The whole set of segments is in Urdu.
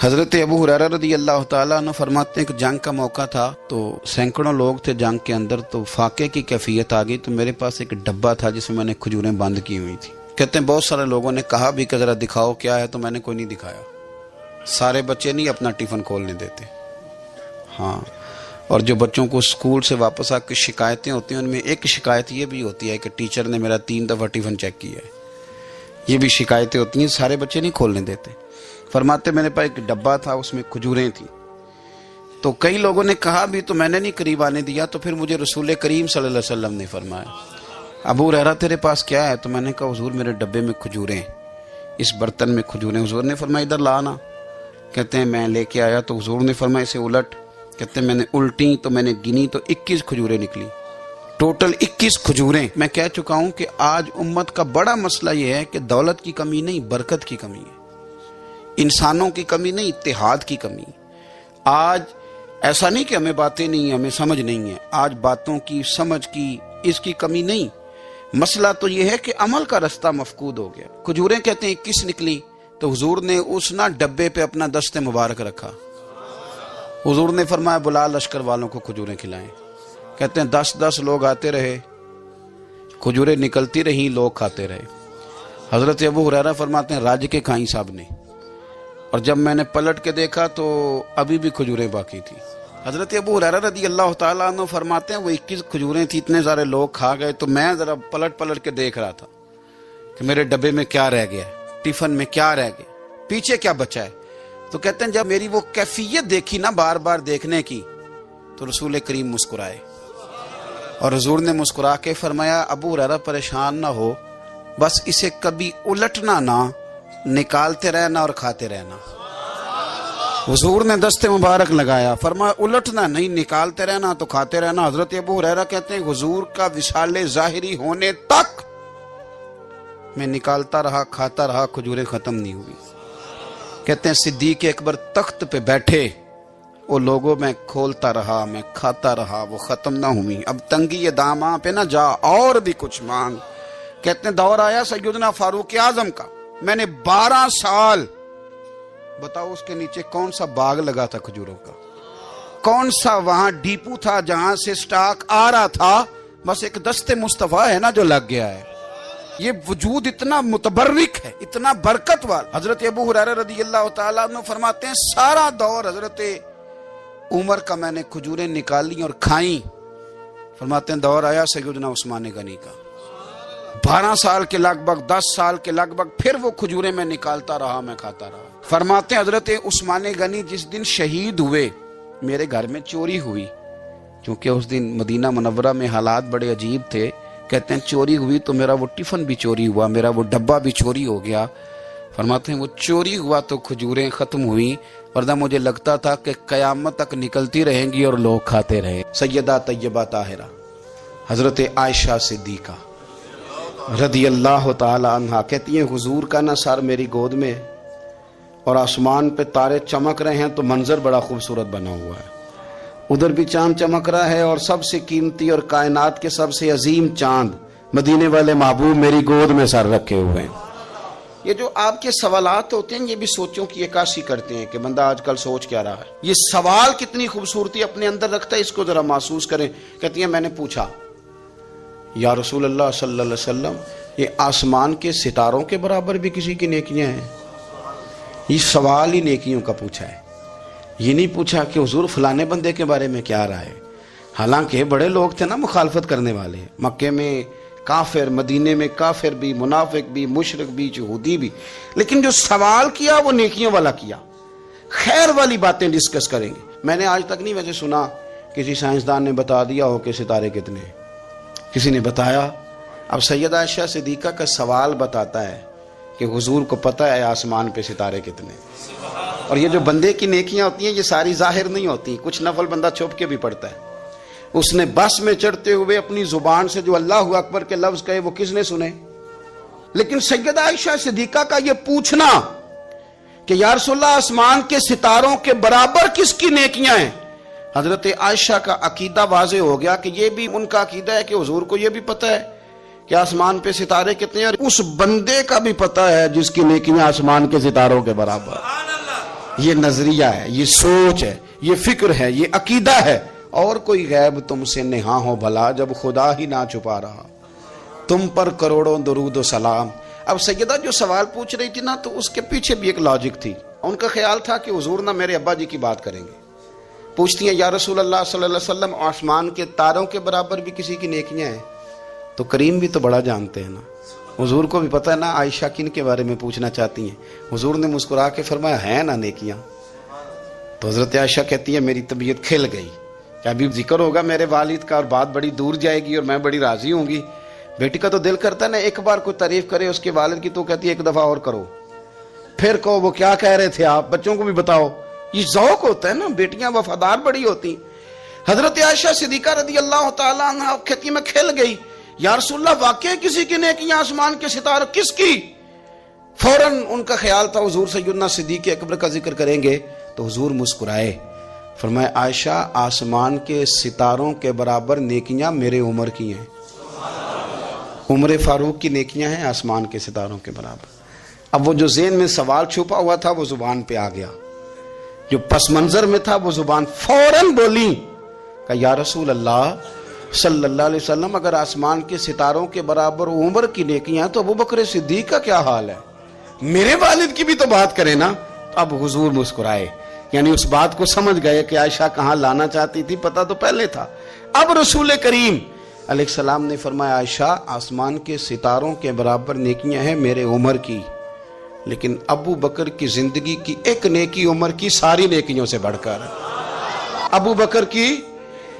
حضرت ابو ہریرہ رضی اللہ تعالیٰ عنہ فرماتے ہیں کہ جنگ کا موقع تھا تو سینکڑوں لوگ تھے جنگ کے اندر، تو فاقے کی کیفیت آ گئی، تو میرے پاس ایک ڈبہ تھا جس میں میں نے کھجوریں بند کی ہوئی تھی۔ کہتے ہیں بہت سارے لوگوں نے کہا بھی کہ ذرا دکھاؤ کیا ہے، تو میں نے کوئی نہیں دکھایا۔ سارے بچے نہیں اپنا ٹفن کھولنے دیتے، ہاں، اور جو بچوں کو اسکول سے واپس آ کے شکایتیں ہوتی ہیں ان میں ایک شکایت یہ بھی ہوتی ہے کہ ٹیچر نے میرا 3 دفعہ ٹفن چیک کیا ہے، یہ بھی شکایتیں ہوتی ہیں، سارے بچے نہیں کھولنے دیتے۔ فرماتے میرے پاس ایک ڈبہ تھا، اس میں کھجوریں تھیں، تو کئی لوگوں نے کہا بھی تو میں نے نہیں قریب آنے دیا، تو پھر مجھے رسول کریم صلی اللہ علیہ وسلم نے فرمایا ابو ہریرہ تیرے پاس کیا ہے؟ تو میں نے کہا حضور میرے ڈبے میں کھجوریں، اس برتن میں کھجوریں۔ حضور نے فرمایا ادھر لانا۔ کہتے ہیں میں لے کے آیا تو حضور نے فرمایا اسے الٹ۔ کہتے ہیں میں نے الٹی تو میں نے گنی تو 21 کھجوریں نکلی، ٹوٹل 21 کھجوریں۔ میں کہہ چکا ہوں کہ آج امت کا بڑا مسئلہ یہ ہے کہ دولت کی کمی نہیں، برکت کی کمی ہے، انسانوں کی کمی نہیں، اتحاد کی کمی۔ آج ایسا نہیں کہ ہمیں باتیں نہیں ہیں، ہمیں سمجھ نہیں ہے، آج باتوں کی سمجھ کی اس کی کمی نہیں، مسئلہ تو یہ ہے کہ عمل کا رستہ مفقود ہو گیا۔ کھجوریں کہتے ہیں 21 نکلی، تو حضور نے اس ڈبے پہ اپنا دست مبارک رکھا۔ حضور نے فرمایا بلا لشکر والوں کو کھجوریں کھلائیں۔ کہتے ہیں 10 لوگ آتے رہے، کھجوریں نکلتی رہیں، لوگ کھاتے رہے۔ حضرت ابو ہریرہ فرماتے ہیں راج کے کھائیں صاحب نے، اور جب میں نے پلٹ کے دیکھا تو ابھی بھی کھجوریں باقی تھی۔ حضرت ابو ہریرہ رضی اللہ تعالیٰ عنہ فرماتے ہیں وہ 21 کھجوریں تھی، اتنے سارے لوگ کھا گئے، تو میں ذرا پلٹ کے دیکھ رہا تھا کہ میرے ڈبے میں کیا رہ گیا، ٹفن میں کیا رہ گیا، پیچھے کیا بچا ہے۔ تو کہتے ہیں جب میری وہ کیفیت دیکھی نا بار بار دیکھنے کی، تو رسول کریم مسکرائے، اور حضور نے مسکرا کے فرمایا ابو ہریرہ پریشان نہ ہو، بس اسے کبھی الٹنا نہ، نکالتے رہنا اور کھاتے رہنا۔ حضور نے دست مبارک لگایا، فرمایا الٹنا نہیں، نکالتے رہنا تو کھاتے رہنا۔ حضرت ابو ہریرہ کہتے ہیں حضور کا وصال ظاہری ہونے تک میں نکالتا رہا، کھاتا رہا، کھجوریں ختم نہیں ہوئی۔ کہتے ہیں صدیق اکبر تخت پہ بیٹھے، وہ لوگوں میں کھولتا رہا، میں کھاتا رہا، وہ ختم نہ ہوئی۔ اب تنگی داماں پہ نہ جا اور بھی کچھ مانگ۔ کہتے ہیں دور آیا سیدنا فاروق اعظم کا، میں نے 12 سال، بتاؤ اس کے نیچے کون سا باغ لگا تھا کھجوروں کا، کون سا وہاں ڈیپو تھا جہاں سے سٹاک آ رہا تھا، بس ایک دست مصطفیٰ ہے نا جو لگ گیا ہے۔ یہ وجود اتنا متبرک ہے، اتنا برکت والا۔ حضرت ابو ہریرہ رضی اللہ تعالیٰ عنہ فرماتے ہیں سارا دور حضرت عمر کا میں نے کھجوریں نکالی اور کھائیں۔ فرماتے ہیں دور آیا سیدنا عثمان غنی کا، 12 سال کے لگ بھگ، 10 سال کے لگ بھگ، پھر وہ کھجوریں میں نکالتا رہا، میں کھاتا رہا۔ فرماتے ہیں حضرت عثمان غنی جس دن شہید ہوئے، میرے گھر میں چوری ہوئی، کیونکہ اس دن مدینہ منورہ میں حالات بڑے عجیب تھے۔ کہتے ہیں چوری ہوئی تو میرا وہ ٹفن بھی چوری ہوا، میرا وہ ڈبہ بھی چوری ہو گیا۔ فرماتے ہیں وہ چوری ہوا تو کھجوریں ختم ہوئی، ورنہ مجھے لگتا تھا کہ قیامت تک نکلتی رہیں گی اور لوگ کھاتے رہے۔ سیدہ طیبہ طاہرہ حضرت عائشہ صدیقہ رضی اللہ تعالی عنہا کہتی ہیں حضور کا نا سر میری گود میں، اور آسمان پہ تارے چمک رہے ہیں تو منظر بڑا خوبصورت بنا ہوا ہے، ادھر بھی چاند چمک رہا ہے، اور سب سے قیمتی اور کائنات کے سب سے عظیم چاند مدینے والے محبوب میری گود میں سر رکھے ہوئے ہیں۔ یہ جو آپ کے سوالات ہوتے ہیں یہ بھی سوچوں کی عکاسی کرتے ہیں کہ بندہ آج کل سوچ کیا رہا ہے۔ یہ سوال کتنی خوبصورتی اپنے اندر رکھتا ہے، اس کو ذرا محسوس کریں۔ کہتی ہیں میں نے پوچھا یا رسول اللہ صلی اللہ علیہ وسلم یہ آسمان کے ستاروں کے برابر بھی کسی کی نیکیاں ہیں؟ یہ سوال ہی نیکیوں کا پوچھا ہے، یہ نہیں پوچھا کہ حضور فلانے بندے کے بارے میں کیا رہا ہے۔ حالانکہ بڑے لوگ تھے نا مخالفت کرنے والے، مکے میں کافر، مدینے میں کافر بھی، منافق بھی، مشرک بھی، یہودی بھی، لیکن جو سوال کیا وہ نیکیوں والا کیا، خیر والی باتیں ڈسکس کریں گے۔ میں نے آج تک نہیں ویسے سنا کسی سائنسدان نے بتا دیا ہو کہ ستارے کتنے ہیں، کسی نے بتایا۔ اب سیدہ عائشہ صدیقہ کا سوال بتاتا ہے کہ حضور کو پتہ ہے آسمان پہ ستارے کتنے، اور یہ جو بندے کی نیکیاں ہوتی ہیں یہ ساری ظاہر نہیں ہوتی، کچھ نفل بندہ چھپ کے بھی پڑھتا ہے۔ اس نے بس میں چڑھتے ہوئے اپنی زبان سے جو اللہ اکبر کے لفظ کہے وہ کس نے سنے؟ لیکن سیدہ عائشہ صدیقہ کا یہ پوچھنا کہ یا رسول اللہ آسمان کے ستاروں کے برابر کس کی نیکیاں ہیں، حضرت عائشہ کا عقیدہ واضح ہو گیا کہ یہ بھی ان کا عقیدہ ہے کہ حضور کو یہ بھی پتہ ہے کہ آسمان پہ ستارے کتنے ہیں، اور اس بندے کا بھی پتہ ہے جس کی نیکیاں آسمان کے ستاروں کے برابر۔ یہ نظریہ ہے، یہ سوچ ہے، یہ فکر ہے، یہ عقیدہ ہے، اور کوئی غیب تم سے نہاں ہو بھلا جب خدا ہی نہ چھپا رہا، تم پر کروڑوں درود و سلام۔ اب سیدہ جو سوال پوچھ رہی تھی نا، تو اس کے پیچھے بھی ایک لاجک تھی۔ ان کا خیال تھا کہ حضور نہ میرے ابا جی کی بات کریں گے۔ پوچھتی ہیں یا رسول اللہ صلی اللہ علیہ وسلم، آسمان کے تاروں کے برابر بھی کسی کی نیکیاں ہیں؟ تو کریم بھی تو بڑا جانتے ہیں نا، حضور کو بھی پتہ ہے نا عائشہ کن کے بارے میں پوچھنا چاہتی ہیں۔ حضور نے مسکرا کے فرمایا ہیں نا نیکیاں؟ تو حضرت عائشہ کہتی ہے میری طبیعت کھل گئی کہ ابھی ذکر ہوگا میرے والد کا اور بات بڑی دور جائے گی اور میں بڑی راضی ہوں گی۔ بیٹی کا تو دل کرتا ہے نا ایک بار کوئی تعریف کرے اس کے والد کی، تو کہتی ہے ایک دفعہ اور کرو، پھر کہو وہ کیا کہہ رہے تھے آپ، بچوں کو بھی بتاؤ۔ یہ ذوق ہوتا ہے نا، بیٹیاں وفادار بڑی ہوتی۔ حضرت عائشہ صدیقہ رضی اللہ تعالیٰ عنہ کہتی میں کھل گئی، یا رسول اللہ واقعی کسی کی نیکیاں آسمان کے ستاروں؟ کس کی؟ فوراً ان کا خیال تھا حضور سیدنا صدیق اکبر کا ذکر کریں گے، تو حضور مسکرائے، فرمایا عائشہ آسمان کے ستاروں کے برابر نیکیاں میرے عمر کی ہیں۔ عمر فاروق کی نیکیاں ہیں آسمان کے ستاروں کے برابر۔ اب وہ جو ذہن میں سوال چھپا ہوا تھا وہ زبان پہ آ گیا، جو پس منظر میں تھا وہ زبان فوراً بولی کہ یا رسول اللہ صلی اللہ علیہ وسلم، اگر آسمان کے ستاروں کے برابر عمر کی نیکیاں تو ابوبکر صدیق کا کیا حال ہے؟ میرے والد کی بھی تو بات کرے نا۔ اب حضور مسکرائے، یعنی اس بات کو سمجھ گئے کہ عائشہ کہاں لانا چاہتی تھی، پتہ تو پہلے تھا۔ اب رسول کریم علیہ السلام نے فرمایا عائشہ آسمان کے ستاروں کے برابر نیکیاں ہیں میرے عمر کی، لیکن ابو بکر کی زندگی کی ایک نیکی عمر کی ساری نیکیوں سے بڑھ کر۔ ابو بکر کی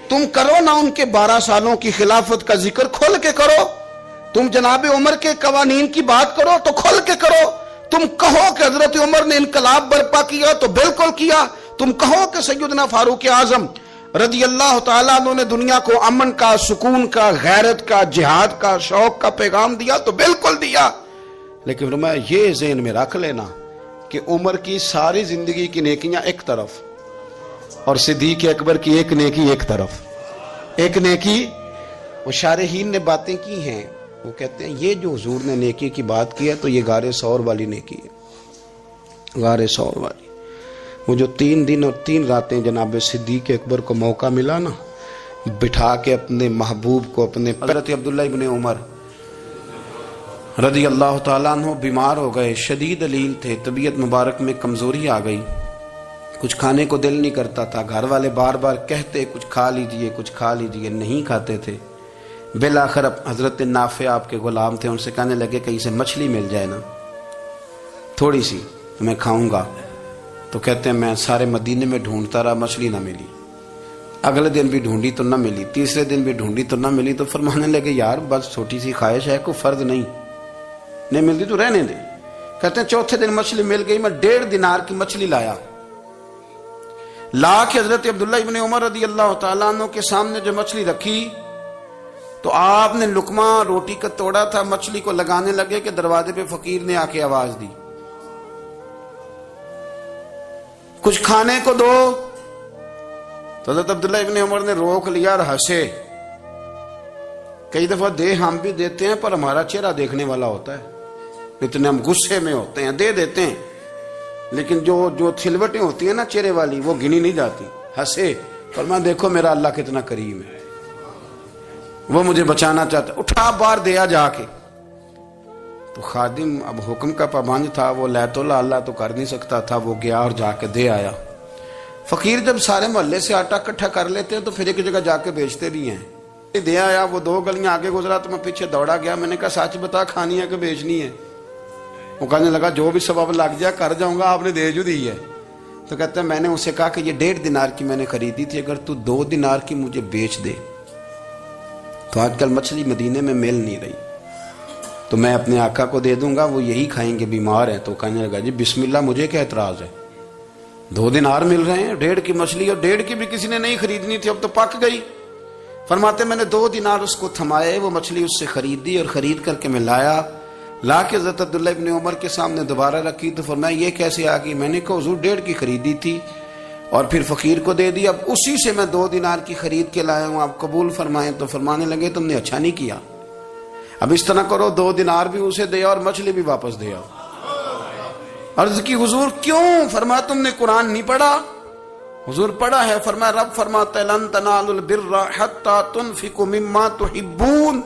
تم کرو نا ان کے 12 سالوں کی خلافت کا ذکر کھول کے کرو، تم جناب عمر کے قوانین کی بات کرو تو کھول کے کرو، تم کہو کہ حضرت عمر نے انقلاب برپا کیا تو بالکل کیا، تم کہو کہ سیدنا فاروق اعظم رضی اللہ تعالیٰ عنہ نے دنیا کو امن کا، سکون کا، غیرت کا، جہاد کا، شوق کا پیغام دیا تو بالکل دیا، لیکن فرمایا یہ ذہن میں رکھ لینا کہ عمر کی ساری زندگی کی نیکیاں ایک طرف اور صدیق اکبر کی ایک نیکی ایک طرف۔ ایک نیکی، وہ شارحین نے باتیں کی ہیں، وہ کہتے ہیں یہ جو حضور نے نیکی کی بات کی ہے تو یہ غار ثور والی نیکی ہے، غار ثور والی۔ وہ جو 3 دن اور 3 راتیں جناب صدیق اکبر کو موقع ملا نا بٹھا کے اپنے محبوب کو، اپنے حضرت عبداللہ ابن عمر رضی اللہ تعالیٰ عنہ بیمار ہو گئے، شدید علیل تھے، طبیعت مبارک میں کمزوری آ گئی، کچھ کھانے کو دل نہیں کرتا تھا، گھر والے بار بار کہتے کچھ کھا لیجئے کچھ کھا لیجئے، نہیں کھاتے تھے۔ بالآخر حضرت نافع آپ کے غلام تھے، ان سے کہنے لگے کہیں سے مچھلی مل جائے نا تھوڑی سی تو میں کھاؤں گا، تو کہتے ہیں میں سارے مدینے میں ڈھونڈتا رہا، مچھلی نہ ملی، اگلے دن بھی ڈھونڈی تو نہ ملی، تیسرے دن بھی ڈھونڈی تو نہ ملی، تو فرمانے لگے یار بس چھوٹی سی خواہش ہے، کوئی فرض نہیں ملتی تو رہنے دے۔ کہتے ہیں چوتھے دن مچھلی مل گئی، میں 1.5 دینار کی مچھلی لایا، لا کے حضرت عبداللہ ابن عمر رضی اللہ تعالیٰ عنہ کے سامنے جو مچھلی رکھی تو آپ نے لقمہ روٹی کا توڑا تھا، مچھلی کو لگانے لگے کہ دروازے پہ فقیر نے آ کے آواز دی کچھ کھانے کو دو، تو حضرت عبداللہ ابن عمر نے روک لیا اور ہنسے۔ کئی دفعہ دے ہم بھی دیتے ہیں پر ہمارا چہرہ دیکھنے والا ہوتا ہے، اتنے ہم غصے میں ہوتے ہیں دے دیتے ہیں، لیکن جو تھلوٹیں ہوتی ہیں نا چہرے والی وہ گنی نہیں جاتی۔ ہنسے، فرمایا دیکھو میرا اللہ کتنا کریم ہے، وہ مجھے بچانا چاہتا ہے، اٹھا بار دیا جا کے۔ تو خادم اب حکم کا پابند تھا، وہ لیت اللہ تو کر نہیں سکتا تھا، وہ گیا اور جا کے دے آیا۔ فقیر جب سارے محلے سے آٹا اکٹھا کر لیتے ہیں تو پھر ایک جگہ جا کے بیچتے بھی ہیں۔ دے آیا، وہ 2 گلیاں آگے گزرا تو میں پیچھے دوڑا گیا، میں نے کہا سچ بتا کھانی ہے کہ بیچنی ہے؟ وہ کہنے لگا جو بھی سبب لگ جائے کر جاؤں گا، آپ نے دے جو دی ہے۔ تو کہتے ہیں میں نے اسے کہا کہ یہ 1.5 دینار کی میں نے خریدی تھی، اگر تو 2 دینار کی مجھے بیچ دے تو آج کل مچھلی مدینے میں مل نہیں رہی، تو میں اپنے آقا کو دے دوں گا، وہ یہی کھائیں گے، بیمار ہیں۔ تو کہنے لگا جی بسم اللہ، مجھے کیا اعتراض ہے، 2 دینار مل رہے ہیں، 1.5 کی مچھلی، اور 1.5 کی بھی کسی نے نہیں خریدنی تھی، اب تو پک گئی۔ فرماتے میں نے 2 دینار اس کو تھمائے، وہ مچھلی اس سے خریدی اور خرید کر کے میں لا کے حضرت عبداللہ ابن عمر کے سامنے دوبارہ رکھی، تو فرمایا یہ کیسے آ گئی؟ میں نے کہا حضور 1.5 کی خریدی تھی اور پھر فقیر کو دے دی، اب اسی سے میں 2 دینار کی خرید کے لایا ہوں، آپ قبول فرمائیں۔ تو فرمانے لگے تم نے اچھا نہیں کیا، اب اس طرح کرو 2 دینار بھی اسے دے اور مچھلی بھی واپس دے آؤ۔ عرض کی حضور کیوں؟ فرمایا تم نے قرآن نہیں پڑھا؟ حضور پڑھا ہے۔ فرمایا رب فرماتا ہے لن تنالوا البر حتی تنفقوا مما تحبون،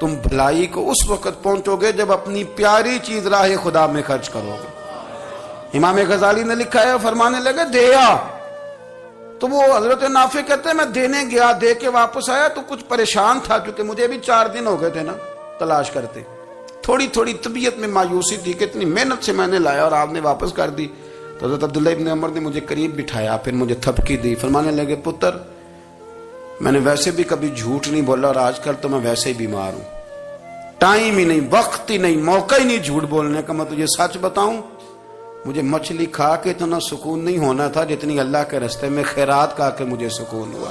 تم بھلائی کو اس وقت پہنچو گے جب اپنی پیاری چیز راہ خدا میں خرچ کرو گے۔ امام غزالی نے لکھا ہے، فرمانے لگے دیا، تو وہ حضرت نافع کہتے ہیں میں دینے گیا، دے کے واپس آیا تو کچھ پریشان تھا، کیونکہ مجھے بھی 4 دن ہو گئے تھے نا تلاش کرتے، تھوڑی تھوڑی طبیعت میں مایوسی تھی کہ اتنی محنت سے میں نے لایا اور آپ نے واپس کر دی۔ تو حضرت عبداللہ ابن عمر نے مجھے قریب بٹھایا، پھر مجھے تھپکی دی، فرمانے لگے پتر میں نے ویسے بھی کبھی جھوٹ نہیں بولا، اور آج کل تو میں ویسے ہی بیمار ہوں، ٹائم ہی نہیں، وقت ہی نہیں، موقع ہی نہیں جھوٹ بولنے کا۔ میں تجھے سچ بتاؤں، مجھے مچھلی کھا کے اتنا سکون نہیں ہونا تھا جتنی اللہ کے راستے میں خیرات کھا کے مجھے سکون ہوا۔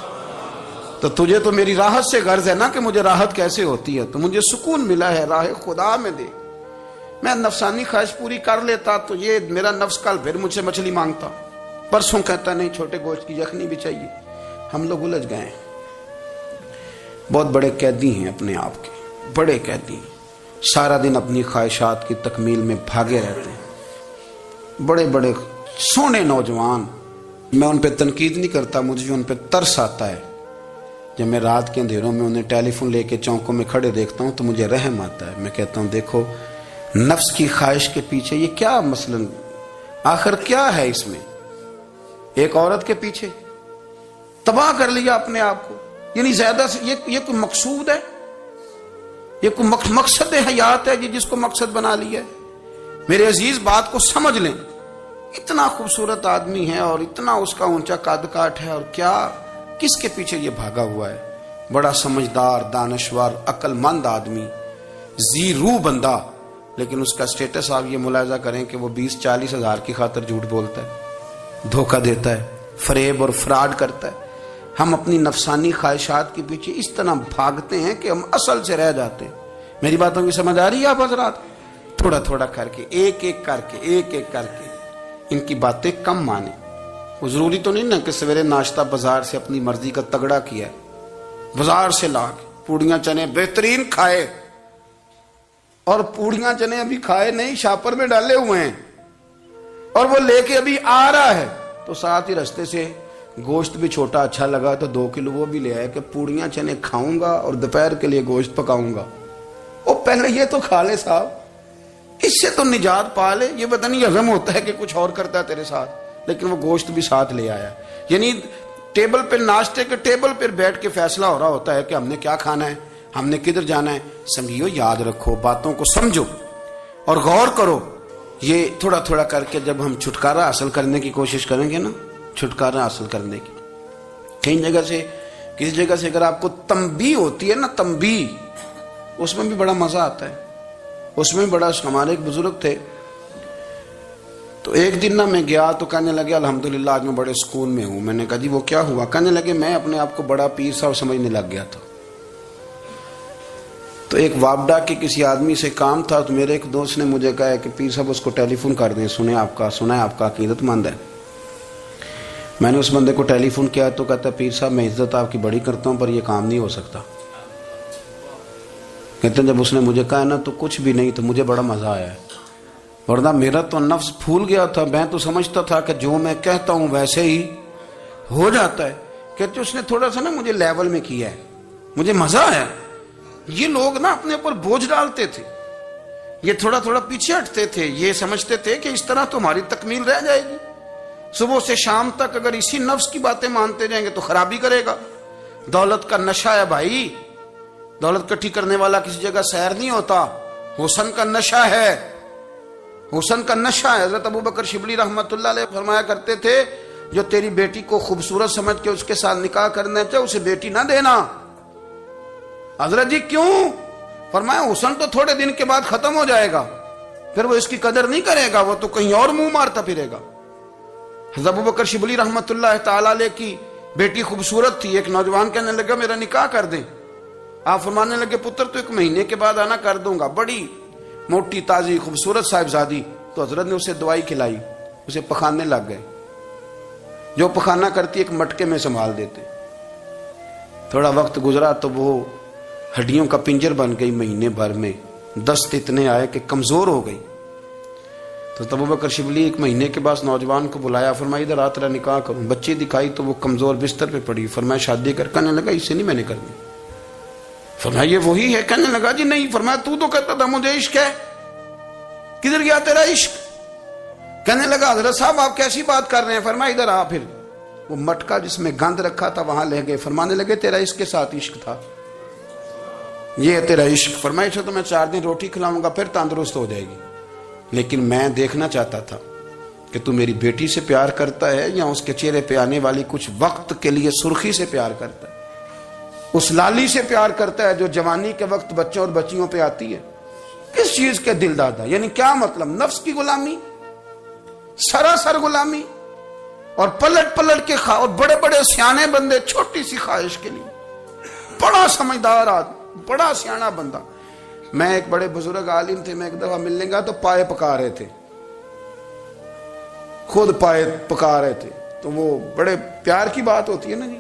تو تجھے تو میری راحت سے غرض ہے نا کہ مجھے راحت کیسے ہوتی ہے، تو مجھے سکون ملا ہے راہ خدا میں دے، میں نفسانی خواہش پوری کر لیتا تو یہ میرا نفس کل پھر مجھ سے مچھلی مانگتا، پرسوں کہتا نہیں چھوٹے گوشت کی یخنی بھی چاہیے۔ ہم لوگ الجھ گئے ہیں، بہت بڑے قیدی ہیں اپنے آپ کے، بڑے قیدی ہیں، سارا دن اپنی خواہشات کی تکمیل میں بھاگے رہتے ہیں، بڑے بڑے سونے نوجوان۔ میں ان پہ تنقید نہیں کرتا، مجھے ان پہ ترس آتا ہے، جب میں رات کے اندھیروں میں انہیں ٹیلی فون لے کے چوکوں میں کھڑے دیکھتا ہوں تو مجھے رحم آتا ہے۔ میں کہتا ہوں دیکھو نفس کی خواہش کے پیچھے یہ کیا مثلاً آخر کیا ہے اس میں، ایک عورت کے پیچھے تباہ کر لیا اپنے آپ کو، یعنی زیادہ سے یہ کوئی مقصود ہے، یہ کوئی مقصد حیات ہے جس کو مقصد بنا لیا ہے؟ میرے عزیز بات کو سمجھ لیں، اتنا خوبصورت آدمی ہے اور اتنا اس کا اونچا قد کاٹ ہے، اور کیا کس کے پیچھے یہ بھاگا ہوا ہے؟ بڑا سمجھدار، دانشور، عقل مند آدمی، ذی روح بندہ، لیکن اس کا سٹیٹس آپ یہ ملاحظہ کریں کہ وہ 20-40 ہزار کی خاطر جھوٹ بولتا ہے، دھوکہ دیتا ہے، فریب اور فراڈ کرتا ہے۔ ہم اپنی نفسانی خواہشات کے پیچھے اس طرح بھاگتے ہیں کہ ہم اصل سے رہ جاتے ہیں۔ میری باتوں کی سمجھ آ رہی ہے آپ حضرات؟ تھوڑا تھوڑا کر کے، ایک ایک کر کے ان کی باتیں کم مانیں۔ وہ ضروری تو نہیں نا کہ سویرے ناشتہ بازار سے اپنی مرضی کا تگڑا کیا ہے، بازار سے لا کے پوڑیاں چنے بہترین کھائے، اور پوڑیاں چنے ابھی کھائے نہیں، شاپر میں ڈالے ہوئے ہیں، اور وہ لے کے ابھی آ رہا ہے، تو ساتھ ہی رستے سے گوشت بھی چھوٹا اچھا لگا تو 2 کلو وہ بھی لے آئے کہ پوڑیاں چنے کھاؤں گا اور دوپہر کے لیے گوشت پکاؤں گا۔ وہ پہلے یہ تو کھا لے صاحب، اس سے تو نجات پا لے۔ یہ پتہ نہیں ہضم ہوتا ہے کہ کچھ اور کرتا ہے تیرے ساتھ، لیکن وہ گوشت بھی ساتھ لے آیا، یعنی ٹیبل پہ، ناشتے کے ٹیبل پہ بیٹھ کے فیصلہ ہو رہا ہوتا ہے کہ ہم نے کیا کھانا ہے، ہم نے کدھر جانا ہے۔ سنگیو یاد رکھو، باتوں کو سمجھو اور غور کرو۔ یہ تھوڑا تھوڑا کر کے جب ہم چھٹکارا حاصل کرنے کی کوشش کریں گے نا، چھٹکارا حاصل کرنے کی، کئی جگہ سے، کسی جگہ سے اگر آپ کو تنبیہ ہوتی ہے نا، تنبیہ، اس میں بھی بڑا مزہ آتا ہے، اس میں بڑا۔ ہمارے ایک بزرگ تھے، تو ایک دن نا میں گیا تو کہنے لگے الحمدللہ آج میں بڑے سکون میں ہوں۔ میں نے کہا جی وہ کیا ہوا؟ کہنے لگے میں اپنے آپ کو بڑا پیر صاحب سمجھنے لگ گیا تھا، تو ایک وابڈا کے کسی آدمی سے کام تھا، تو میرے ایک دوست نے مجھے کہا کہ پیر صاحب اس کو ٹیلی فون کر دیں، سنا ہے آپ کا عقیدت مند ہے۔ میں نے اس بندے کو ٹیلی فون کیا تو کہتا پیر صاحب میں عزت آپ کی بڑی کرتا ہوں پر یہ کام نہیں ہو سکتا۔ کہتے ہیں جب اس نے مجھے کہا نا تو کچھ بھی نہیں، تو مجھے بڑا مزہ آیا ہے، ورنہ میرا تو نفس پھول گیا تھا، میں تو سمجھتا تھا کہ جو میں کہتا ہوں ویسے ہی ہو جاتا ہے۔ کہتے اس نے تھوڑا سا نا مجھے لیول میں کیا ہے، مجھے مزہ آیا۔ یہ لوگ نا اپنے اوپر بوجھ ڈالتے تھے، یہ تھوڑا تھوڑا پیچھے ہٹتے تھے، یہ سمجھتے تھے کہ اس طرح تو ہماری تکمیل رہ جائے گی۔ صبح سے شام تک اگر اسی نفس کی باتیں مانتے جائیں گے تو خرابی کرے گا۔ دولت کا نشہ ہے بھائی، دولت کٹھی کرنے والا کسی جگہ سیر نہیں ہوتا، حسن کا نشہ ہے، حسن کا نشہ ہے۔ حضرت ابو بکر شبلی رحمت اللہ علیہ فرمایا کرتے تھے جو تیری بیٹی کو خوبصورت سمجھ کے اس کے ساتھ نکاح کرنا چاہے اسے بیٹی نہ دینا۔ حضرت جی کیوں؟ فرمایا حسن تو تھوڑے دن کے بعد ختم ہو جائے گا، پھر وہ اس کی قدر نہیں کرے گا، وہ تو کہیں اور منہ مارتا پھرے گا۔ حضرت ابو بکر شبلی رحمت اللہ تعالی علیہ کی بیٹی خوبصورت تھی، ایک نوجوان کہنے لگا میرا نکاح کر دیں۔ آپ فرمانے لگے پتر تو 1 مہینے کے بعد آنا، کر دوں گا۔ بڑی موٹی تازی خوبصورت صاحبزادی، تو حضرت نے اسے دوائی کھلائی، اسے پخانے لگ گئے، جو پخانہ کرتی ایک مٹکے میں سنبھال دیتے۔ تھوڑا وقت گزرا تو وہ ہڈیوں کا پنجر بن گئی، مہینے بھر میں دست اتنے آئے کہ کمزور ہو گئی۔ تو ابو بکر شبلی 1 مہینے کے بعد نوجوان کو بلایا، فرمایا ادھر آ تیرا نکاح کروں۔ بچی دکھائی تو وہ کمزور بستر پہ پڑی، فرمایا شادی کر، کہنے لگا اس سے نہیں میں نے کرنی۔ فرمایا یہ وہی ہے؟ کہنے لگا جی نہیں۔ فرمایا تو کہتا تھا مجھے عشق ہے، کدھر گیا تیرا عشق؟ کہنے لگا حضرت صاحب آپ کیسی بات کر رہے ہیں؟ فرمایا ادھر آ۔ پھر وہ مٹکا جس میں گند رکھا تھا وہاں لے گئے، فرمانے لگے تیرا اس کے ساتھ عشق تھا، یہ ہے تیرا عشق۔ فرمایا اچھا تو میں 4 دن روٹی کھلاؤں گا پھر تندرست ہو جائے گی، لیکن میں دیکھنا چاہتا تھا کہ تو میری بیٹی سے پیار کرتا ہے یا اس کے چہرے پہ آنے والی کچھ وقت کے لیے سرخی سے پیار کرتا ہے، اس لالی سے پیار کرتا ہے جو جوانی کے وقت بچوں اور بچیوں پہ آتی ہے۔ کس چیز کے دل دادا؟ یعنی کیا مطلب؟ نفس کی غلامی، سراسر غلامی، اور پلٹ پلٹ کے اور بڑے بڑے سیانے بندے چھوٹی سی خواہش کے لیے، بڑا سمجھدار آدمی، بڑا سیانا بندہ۔ میں ایک بڑے بزرگ عالم تھے، میں ایک دفعہ ملنے گا تو پائے پکا رہے تھے، خود پائے پکا رہے تھے، تو وہ بڑے پیار کی بات ہوتی ہے نا جی،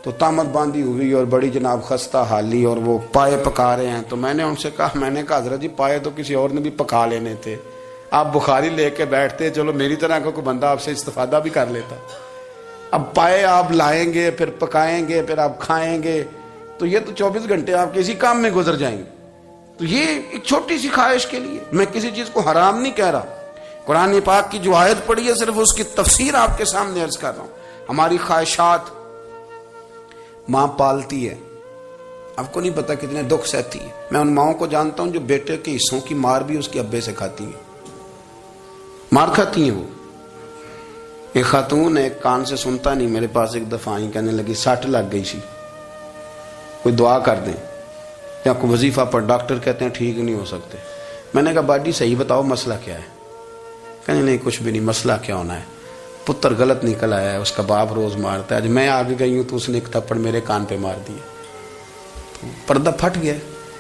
تو تامت باندھی ہوئی اور بڑی جناب خستہ حالی، اور وہ پائے پکا رہے ہیں۔ تو میں نے ان سے کہا، میں نے کہا حضرت جی پائے تو کسی اور نے بھی پکا لینے تھے، آپ بخاری لے کے بیٹھتے، چلو میری طرح کا کوئی بندہ آپ سے استفادہ بھی کر لیتا۔ اب پائے آپ لائیں گے، پھر پکائیں گے، پھر آپ کھائیں گے، تو یہ تو 24 گھنٹے آپ کسی کام میں گزر جائیں گے۔ تو یہ ایک چھوٹی سی خواہش کے لیے، میں کسی چیز کو حرام نہیں کہہ رہا، قرآن پاک کی جو آیت پڑھی ہے صرف اس کی تفسیر آپ کے سامنے عرض کر رہا ہوں۔ ہماری خواہشات ماں پالتی ہے، آپ کو نہیں پتا کتنے دکھ سہتی ہے۔ میں ان ماؤں کو جانتا ہوں جو بیٹے کے حصوں کی مار بھی اس کے ابے سے کھاتی ہیں، مار کھاتی ہیں وہ۔ ایک خاتون ایک کان سے سنتا نہیں، میرے پاس ایک دفعہ آئی، کہنے لگی 60 لگ گئی سی، کوئی دعا کر دیں یا کوئی وظیفہ پر، ڈاکٹر کہتے ہیں ٹھیک نہیں ہو سکتے۔ میں نے کہا باجی صحیح بتاؤ مسئلہ کیا ہے؟ کہنے نہیں کچھ بھی نہیں، مسئلہ کیا ہونا ہے، پتر غلط نکل آیا ہے، اس کا باپ روز مارتا ہے، آج میں آگے گئی ہوں تو اس نے ایک تھپڑ میرے کان پہ مار دیا، تو پردہ پھٹ گیا۔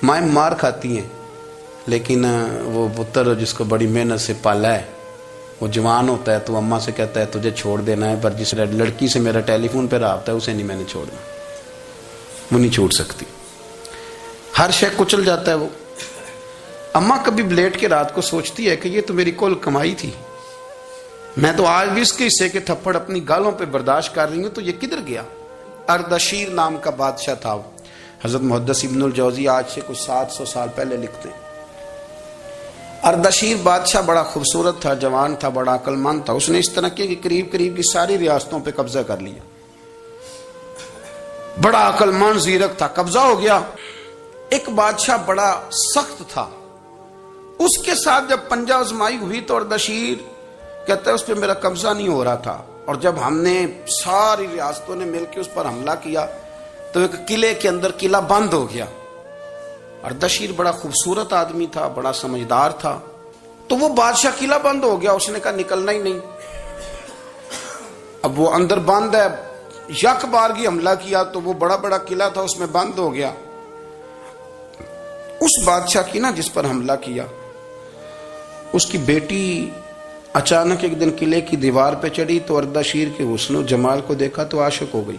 مائیں مار کھاتی ہیں، لیکن وہ پتر جس کو بڑی محنت سے پالا ہے وہ جوان ہوتا ہے تو اماں سے کہتا ہے تجھے چھوڑ دینا ہے، پر جس لڑکی سے میرا ٹیلی فون پہ رابطہ ہے اسے نہیں میں نے چھوڑنا، وہ نہیں چھوڑ سکتی، ہر شے کچل جاتا ہے وہ۔ اماں کبھی بلیٹ کے رات کو سوچتی ہے کہ یہ تو میری کل کمائی تھی، میں تو آج بھی اس کے حصے کے تھپڑ اپنی گالوں پہ برداشت کر رہی ہوں، تو یہ کدھر گیا؟ اردشیر نام کا بادشاہ تھا، حضرت محدث ابن الجوزی آج سے کچھ 700 سال پہلے لکھتے ہیں۔ اردشیر بادشاہ بڑا خوبصورت تھا، جوان تھا، بڑا عقل مند تھا، اس نے اس طرح کہ قریب کی ساری ریاستوں پہ قبضہ کر لیا، بڑا عقل مند زیرک تھا، قبضہ ہو گیا۔ ایک بادشاہ بڑا سخت تھا، اس کے ساتھ جب پنجہ آزمائی ہوئی تو اردشیر کہتا ہے اس پہ میرا قبضہ نہیں ہو رہا تھا، اور جب ہم نے ساری ریاستوں نے مل کے اس پر حملہ کیا تو ایک قلعے کے اندر قلعہ بند ہو گیا۔ اردشیر بڑا خوبصورت آدمی تھا، بڑا سمجھدار تھا، تو وہ بادشاہ قلعہ بند ہو گیا، اس نے کہا نکلنا ہی نہیں، اب وہ اندر بند ہے، یک بارگی حملہ کیا تو وہ بڑا قلعہ تھا اس میں بند ہو گیا۔ اس بادشاہ کی نا جس پر حملہ کیا، اس کی بیٹی اچانک ایک دن قلعے کی دیوار پہ چڑھی تو اردشیر کے حسن و جمال کو دیکھا تو عاشق ہو گئی،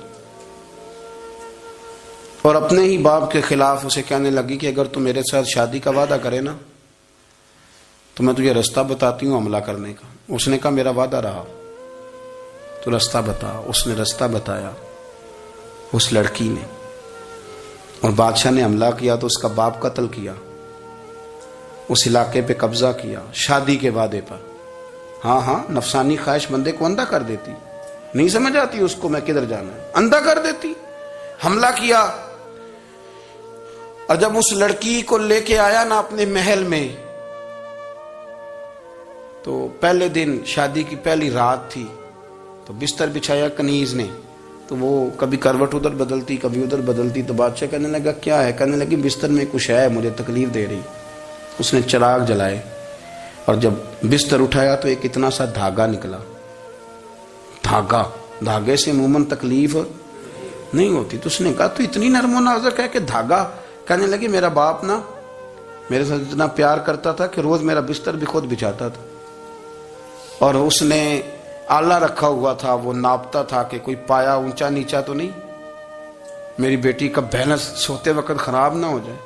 اور اپنے ہی باپ کے خلاف اسے کہنے لگی کہ اگر تو میرے ساتھ شادی کا وعدہ کرے نا تو میں تجھے رستہ بتاتی ہوں حملہ کرنے کا۔ اس نے کہا میرا وعدہ رہا، تو رستہ بتا۔ اس نے رستہ بتایا اس لڑکی نے، اور بادشاہ نے حملہ کیا تو اس کا باپ قتل کیا، اس علاقے پہ قبضہ کیا شادی کے وعدے پر۔ ہاں نفسانی خواہش بندے کو اندھا کر دیتی، نہیں سمجھ آتی اس کو میں کدھر جانا ہے، اندھا کر دیتی۔ حملہ کیا، اور جب اس لڑکی کو لے کے آیا نا اپنے محل میں، تو پہلے دن شادی کی پہلی رات تھی، تو بستر بچھایا کنیز نے، تو وہ کبھی کروٹ ادھر بدلتی کبھی ادھر بدلتی، تو بادشاہ کہنے لگا کیا ہے؟ کہنے لگی بستر میں کچھ ہے مجھے تکلیف دے رہی۔ اس نے چراغ جلائے اور جب بستر اٹھایا تو ایک اتنا سا دھاگا نکلا، دھاگے سے عموماً تکلیف نہیں ہوتی، تو اس نے کہا تو اتنی نرم و نازک ہے کہ دھاگا؟ کہنے لگی میرا باپ نا میرے ساتھ اتنا پیار کرتا تھا کہ روز میرا بستر بھی خود بچھاتا تھا، اور اس نے آلہ رکھا ہوا تھا، وہ ناپتا تھا کہ کوئی پایا اونچا نیچا تو نہیں، میری بیٹی کا بیلنس سوتے وقت خراب نہ ہو جائے۔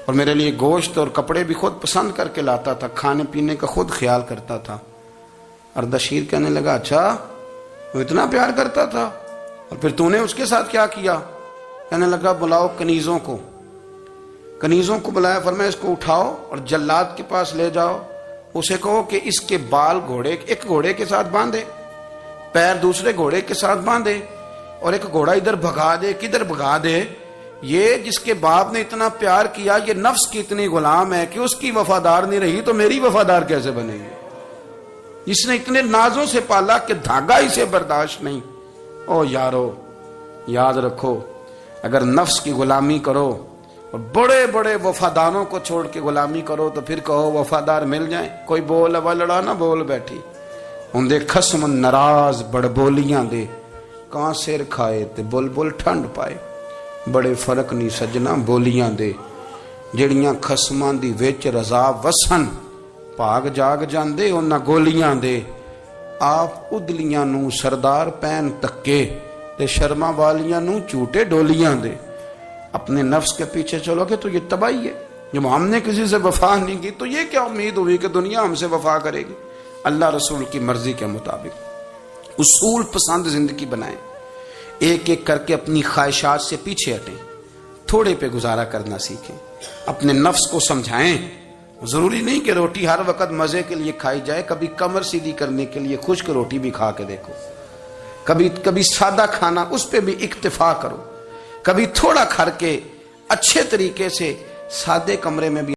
اور میرے لیے گوشت اور کپڑے بھی خود پسند کر کے لاتا تھا، کھانے پینے کا خود خیال کرتا تھا۔ اردشیر کہنے لگا اچھا وہ اتنا پیار کرتا تھا، اور پھر تو نے اس کے ساتھ کیا کیا؟ کہنے لگا بلاؤ کنیزوں کو۔ کنیزوں کو بلایا، فرمایا اس کو اٹھاؤ اور جلاد کے پاس لے جاؤ، اسے کہو کہ اس کے بال ایک گھوڑے کے ساتھ باندھے، پیر دوسرے گھوڑے کے ساتھ باندھے، اور ایک گھوڑا ادھر بھگا دے، کدھر بھگا دے۔ یہ جس کے باپ نے اتنا پیار کیا، یہ نفس کی اتنی غلام ہے کہ اس کی وفادار نہیں رہی تو میری وفادار کیسے بنے گی؟ اس نے اتنے نازوں سے پالا کہ دھاگا اسے برداشت نہیں۔ او یارو، یاد رکھو، اگر نفس کی غلامی کرو اور بڑے بڑے وفاداروں کو چھوڑ کے غلامی کرو تو پھر کہو وفادار مل جائیں۔ کوئی بول اب لڑا نہ بول بیٹھی ہوں دے خصم ناراض بڑ بولیاں دے، کہاں سر کھائے تے بلبل ٹھنڈ پائے۔ بڑے فرق نہیں سجنا بولیاں دے، جڑیاں خصماں دی وچ رضا وسن، بھاگ جاگ جاندے انہاں گولیاں دے۔ آپ ادلیاں نو سردار پین تکے تے شرما والیاں نو چوٹے ڈولیاں دے۔ اپنے نفس کے پیچھے چلو گے تو یہ تباہی ہے۔ جب ہم نے کسی سے وفا نہیں کی تو یہ کیا امید ہوئی کہ دنیا ہم سے وفا کرے گی؟ اللہ رسول کی مرضی کے مطابق اصول پسند زندگی بنائیں، ایک ایک کر کے اپنی خواہشات سے پیچھے ہٹیں، تھوڑے پہ گزارا کرنا سیکھیں، اپنے نفس کو سمجھائیں۔ ضروری نہیں کہ روٹی ہر وقت مزے کے لیے کھائی جائے، کبھی کمر سیدھی کرنے کے لیے خشک روٹی بھی کھا کے دیکھو، کبھی سادہ کھانا اس پہ بھی اکتفا کرو، کبھی تھوڑا کھا کے اچھے طریقے سے سادے کمرے میں بھی